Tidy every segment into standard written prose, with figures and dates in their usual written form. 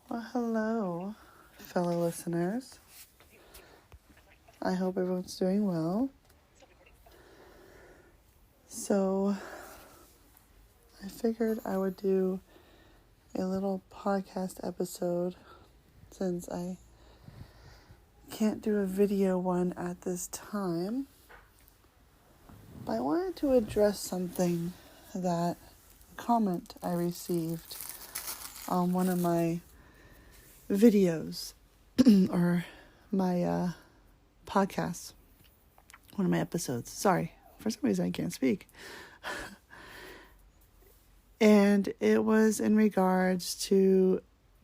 Well, hello, fellow listeners. I hope everyone's doing well. So, I figured I would do a little podcast episode since I can't do a video one at this time. But I wanted to address something that comment I received on one of my videos or my podcasts, one of my episodes. Sorry, for some reason I can't speak. And it was in regards to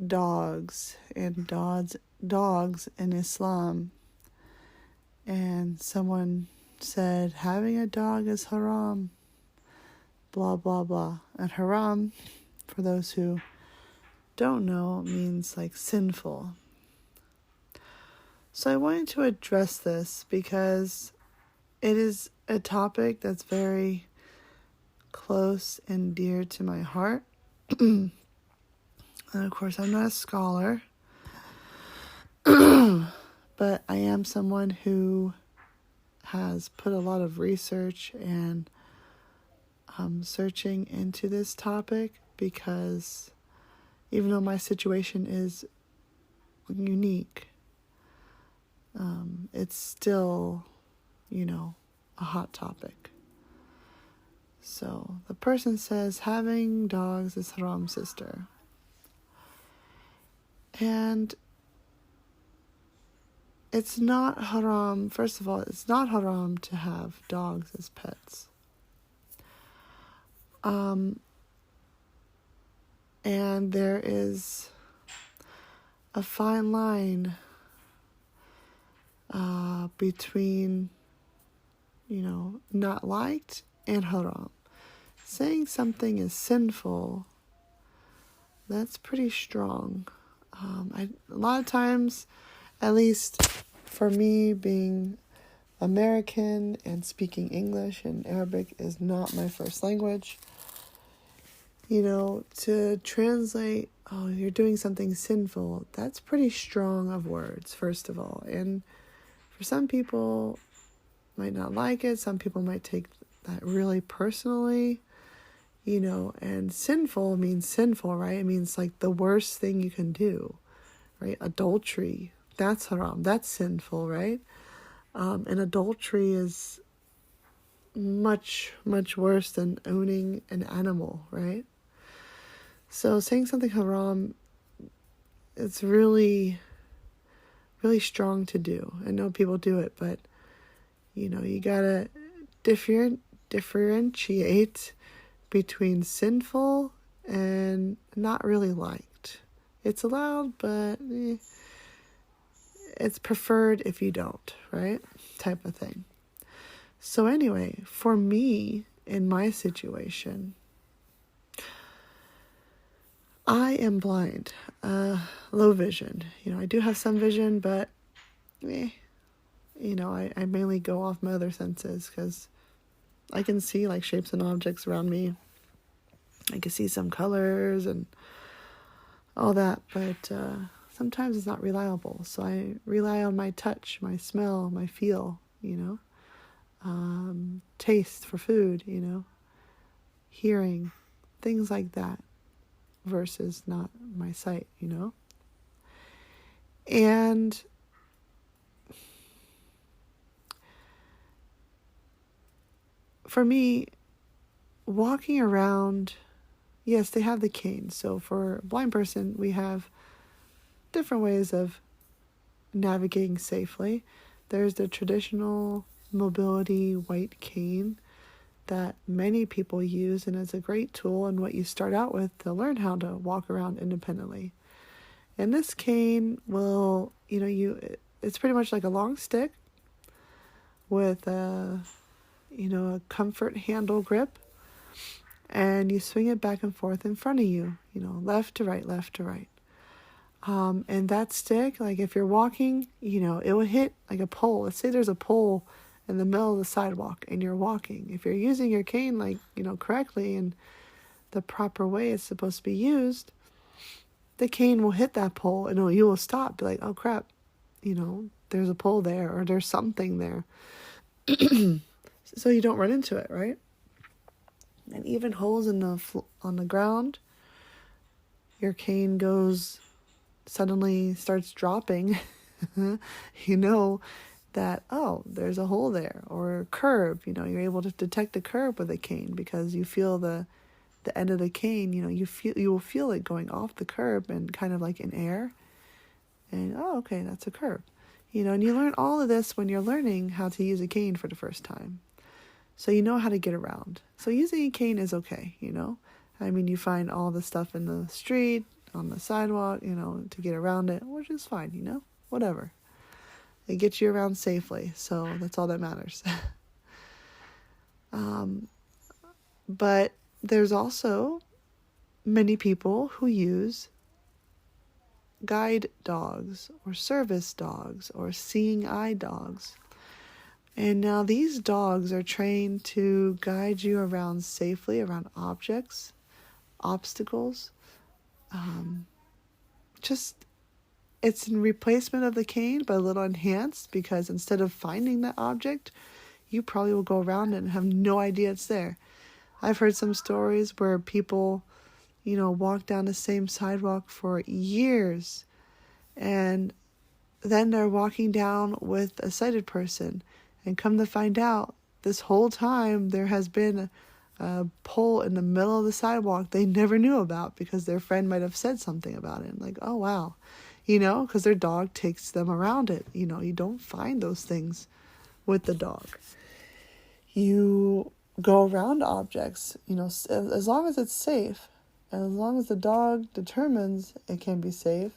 dogs and dogs in Islam. And someone said, having a dog is haram, blah, blah, blah. And haram, for those who don't know, means like sinful. So I wanted to address this because it is a topic that's very close and dear to my heart. And of course, I'm not a scholar, but I am someone who has put a lot of research and searching into this topic, because even though my situation is unique, it's still, a hot topic. So the person says, having dogs is haram, sister. And it's not haram. First of all, it's not haram to have dogs as pets. And there is a fine line between, not liked and haram. Saying something is sinful, that's pretty strong. A lot of times, at least for me, being American and speaking English and Arabic is not my first language, to translate, oh, you're doing something sinful, that's pretty strong of words, first of all. And for some people, might not like it. Some people might take that really personally, and sinful means sinful, right? It means like the worst thing you can do, right? Adultery, that's haram, that's sinful, right? And adultery is much, much worse than owning an animal, right? So saying something haram, it's really, really strong to do. I know people do it, but you gotta differentiate between sinful and not really liked. It's allowed, but it's preferred if you don't, right? Type of thing. So anyway, for me, in my situation, I am blind, low vision. I do have some vision, but I mainly go off my other senses because I can see like shapes and objects around me. I can see some colors and all that, but sometimes it's not reliable. So I rely on my touch, my smell, my feel, taste for food, hearing, things like that, versus not my sight, And for me, walking around, yes, they have the cane. So for a blind person, we have different ways of navigating safely. There's the traditional mobility white cane that many people use, and it's a great tool and what you start out with to learn how to walk around independently. And this cane will, it's pretty much like a long stick with a comfort handle grip, and you swing it back and forth in front of you, left to right, left to right. And that stick, like if you're walking, it will hit like a pole. Let's say there's a pole in the middle of the sidewalk and you're walking. If you're using your cane correctly and the proper way it's supposed to be used, the cane will hit that pole and you will stop. Be like, oh crap, there's a pole there or there's something there. So you don't run into it, right? And even holes on the ground, your cane suddenly starts dropping. You know that, oh, there's a hole there, or a curb. You're able to detect a curb with a cane because you feel the end of the cane. You will feel it going off the curb and kind of like in air. And oh, okay, that's a curb. And you learn all of this when you're learning how to use a cane for the first time. So you know how to get around. So using a cane is okay, I mean, you find all the stuff in the street, on the sidewalk, to get around it, which is fine, whatever. It gets you around safely, so that's all that matters. But there's also many people who use guide dogs or service dogs or seeing eye dogs. And now these dogs are trained to guide you around safely, around objects, obstacles. It's in replacement of the cane, but a little enhanced, because instead of finding that object, you probably will go around it and have no idea it's there. I've heard some stories where people, walk down the same sidewalk for years, and then they're walking down with a sighted person, and come to find out, this whole time there has been a pole in the middle of the sidewalk they never knew about because their friend might have said something about it. Like, oh wow, because their dog takes them around it. You don't find those things with the dog. You go around objects, as long as it's safe, and as long as the dog determines it can be safe,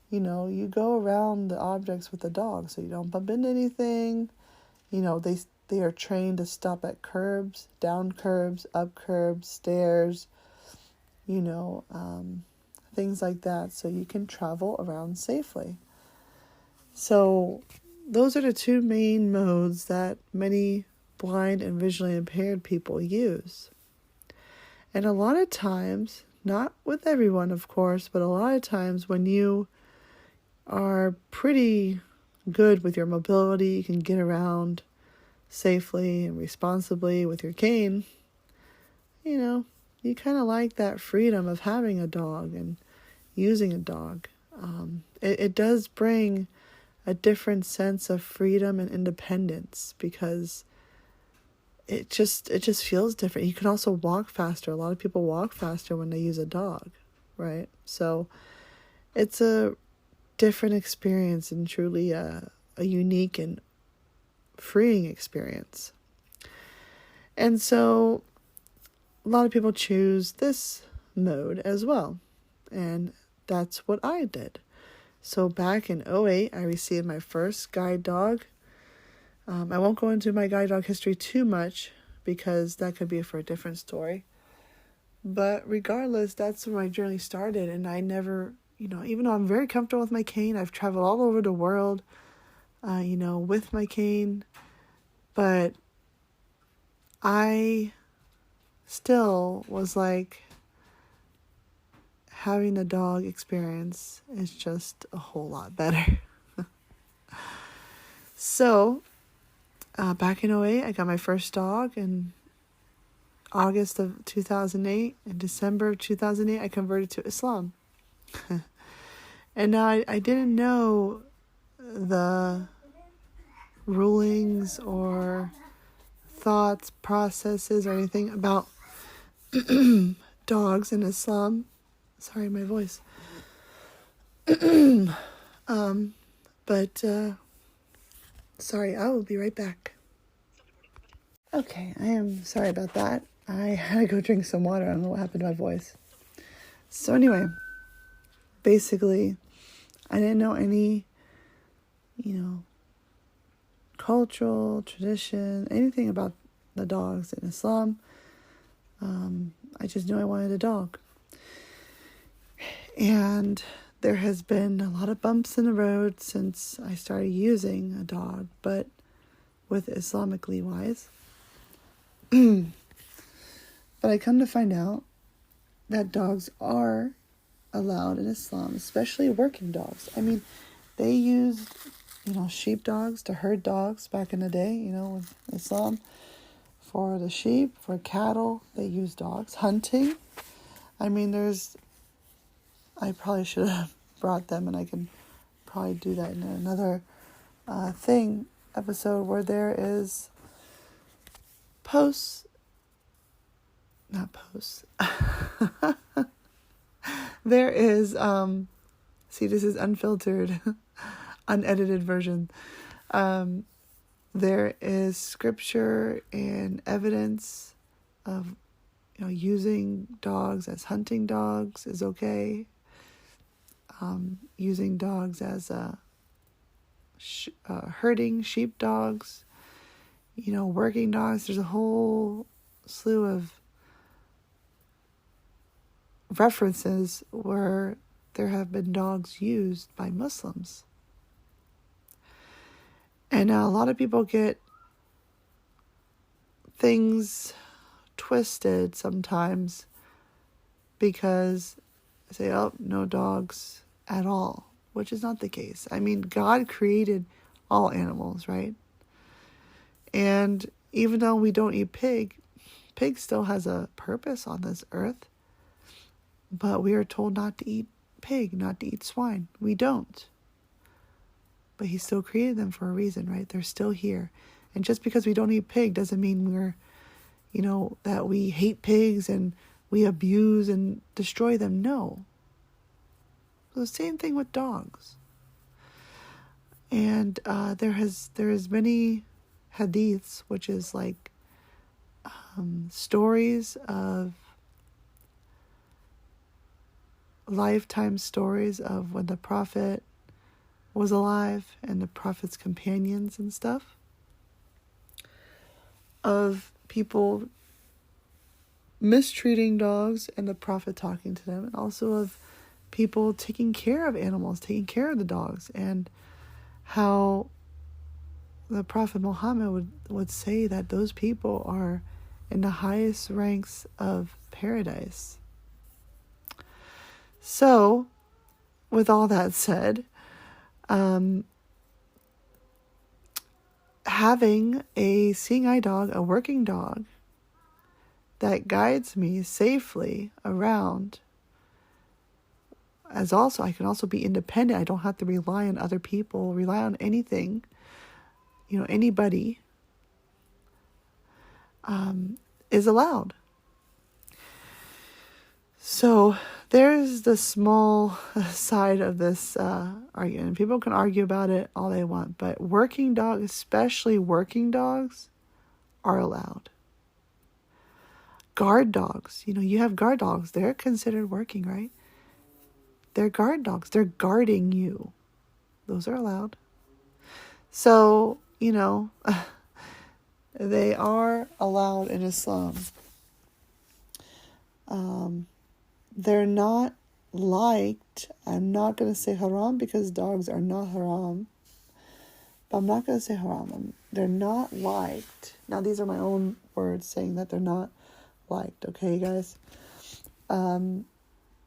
you go around the objects with the dog so you don't bump into anything. They are trained to stop at curbs, down curbs, up curbs, stairs, things like that, so you can travel around safely. So those are the two main modes that many blind and visually impaired people use. And a lot of times, not with everyone, of course, but a lot of times when you are pretty good with your mobility, you can get around safely and responsibly with your cane, you kind of like that freedom of having a dog and using a dog. It does bring a different sense of freedom and independence because it just feels different. You can also walk faster. A lot of people walk faster when they use a dog, right? So it's a different experience and truly a unique and freeing experience. And so a lot of people choose this mode as well. And that's what I did. So back in 2008, I received my first guide dog. I won't go into my guide dog history too much because that could be for a different story. But regardless, that's where my journey started. And I never, even though I'm very comfortable with my cane, I've traveled all over the world, with my cane. But I still was like, having a dog experience is just a whole lot better. So, back in 2008, I got my first dog in August of 2008. In December of 2008, I converted to Islam. And now I didn't know the rulings or thoughts, processes, or anything about dogs in Islam. Sorry, my voice. Sorry, I will be right back. Okay, I am sorry about that. I had to go drink some water. I don't know what happened to my voice. So anyway, basically, I didn't know any, cultural, tradition, anything about the dogs in Islam. I just knew I wanted a dog. And there has been a lot of bumps in the road since I started using a dog, but with Islamically wise. But I come to find out that dogs are allowed in Islam, especially working dogs. I mean, they used, sheepdogs to herd dogs back in the day, with Islam. For the sheep, for cattle, they use dogs. Hunting. I mean, I probably should have brought them, and I can probably do that in another episode where there is not posts. There is, see, this is unfiltered, unedited version. There is scripture and evidence of, using dogs as hunting dogs is okay. Using dogs as herding sheep dogs, working dogs. There's a whole slew of references where there have been dogs used by Muslims. And now a lot of people get things twisted sometimes because they say, oh, no dogs at all, which is not the case. I mean, God created all animals, right? And even though we don't eat pig still has a purpose on this earth. But we are told not to eat pig, not to eat swine. We don't. But he still created them for a reason, right? They're still here. And just because we don't eat pig doesn't mean we're, that we hate pigs and we abuse and destroy them. No. So the same thing with dogs. And there is many hadiths, which is like stories of lifetime stories of when the Prophet was alive and the Prophet's companions and stuff, of people mistreating dogs and the Prophet talking to them, and also of people taking care of animals, taking care of the dogs, and how the Prophet Muhammad would say that those people are in the highest ranks of paradise. So, with all that said, having a seeing eye dog, a working dog, that guides me safely around, I can also be independent. I don't have to rely on other people, rely on anything, anybody, is allowed. So there's the small side of this argument. People can argue about it all they want, but working dogs, especially working dogs, are allowed. Guard dogs, you have guard dogs. They're considered working, right? They're guard dogs. They're guarding you. Those are allowed. So, they are allowed in Islam. They're not liked. I'm not going to say haram because dogs are not haram. But I'm not going to say haram. They're not liked. Now, these are my own words saying that they're not liked. Okay, guys?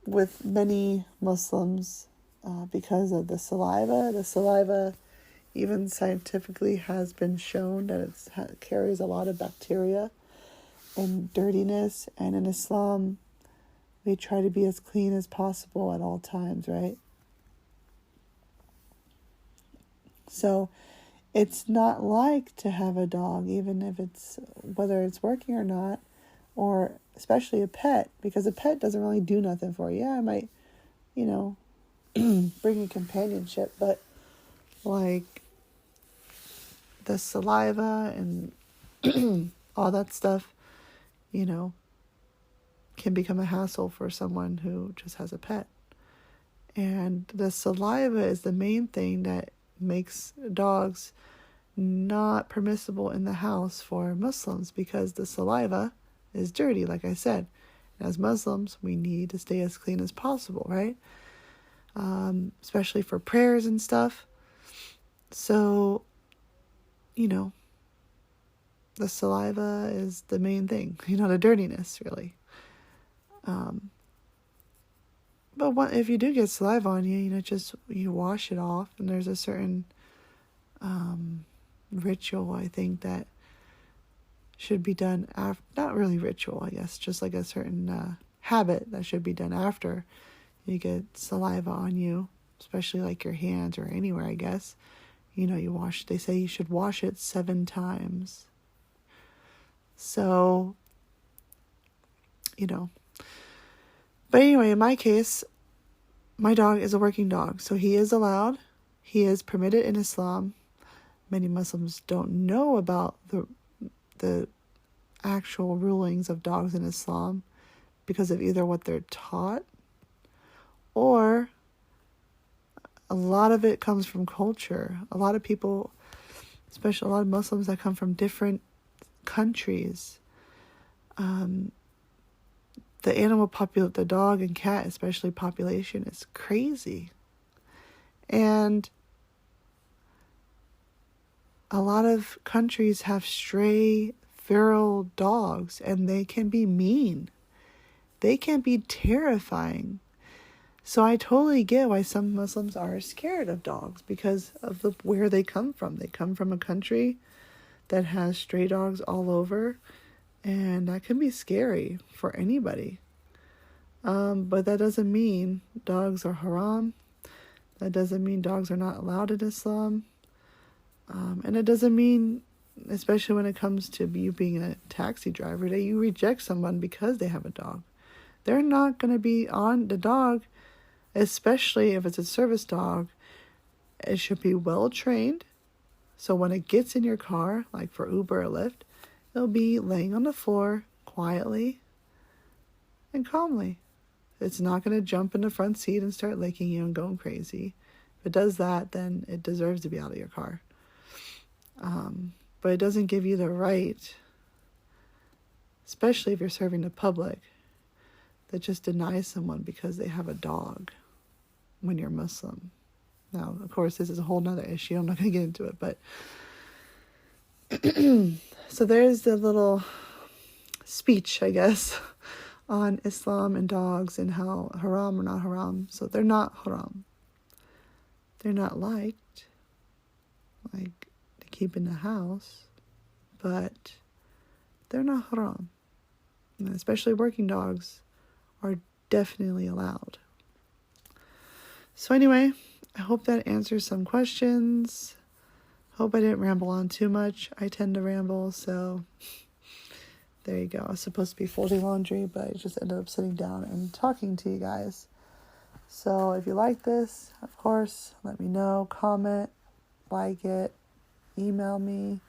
With many Muslims, because of the saliva. The saliva, even scientifically, has been shown that it carries a lot of bacteria and dirtiness. And in Islam, we try to be as clean as possible at all times, right? So it's not like to have a dog, even if whether it's working or not, or especially a pet, because a pet doesn't really do nothing for you. Yeah, I might, bring you companionship, but like the saliva and all that stuff, can become a hassle for someone who just has a pet. And the saliva is the main thing that makes dogs not permissible in the house for Muslims, because the saliva is dirty, like I said. And as Muslims, we need to stay as clean as possible, right? Especially for prayers and stuff. So, the saliva is the main thing, the dirtiness, really. But if you do get saliva on you, just you wash it off, and there's a certain ritual, I think, that should be done after. Not really ritual, I guess, just like a certain habit that should be done after you get saliva on you, especially like your hands or anywhere, I guess. You wash. They say you should wash it 7 times. So, But anyway, in my case, my dog is a working dog, so he is allowed. He is permitted in Islam. Many Muslims don't know about the actual rulings of dogs in Islam because of either what they're taught, or a lot of it comes from culture. A lot of people, especially a lot of Muslims that come from different countries, the dog and cat especially population is crazy. And a lot of countries have stray feral dogs, and they can be mean. They can be terrifying. So I totally get why some Muslims are scared of dogs because of where they come from. They come from a country that has stray dogs all over, and that can be scary for anybody. But that doesn't mean dogs are haram. That doesn't mean dogs are not allowed in Islam. And it doesn't mean, especially when it comes to you being a taxi driver, that you reject someone because they have a dog. They're not going to be on the dog, especially if it's a service dog. It should be well trained. So when it gets in your car, like for Uber or Lyft, it'll be laying on the floor quietly and calmly. It's not going to jump in the front seat and start licking you and going crazy. If it does that, then it deserves to be out of your car. But it doesn't give you the right, especially if you're serving the public, that just denies someone because they have a dog when you're Muslim. Now, of course, this is a whole nother issue. I'm not going to get into it, but so there's the little speech, I guess, on Islam and dogs and how haram or not haram. So they're not haram. They're not liked, like to keep in the house, but they're not haram. And especially working dogs are definitely allowed. So anyway, I hope that answers some questions. Hope I didn't ramble on too much. I tend to ramble, so there you go. I was supposed to be folding laundry, but I just ended up sitting down and talking to you guys. So if you like this, of course, let me know. Comment, like it, email me,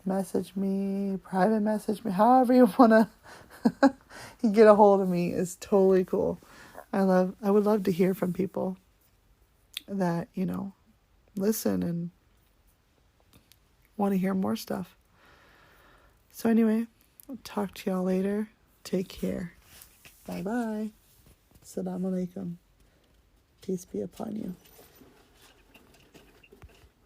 message me, private message me, however you want to get a hold of me is totally cool. I would love to hear from people that, listen and want to hear more stuff. So anyway, I'll talk to y'all later. Take care. Bye-bye. Assalamu alaikum. Peace be upon you.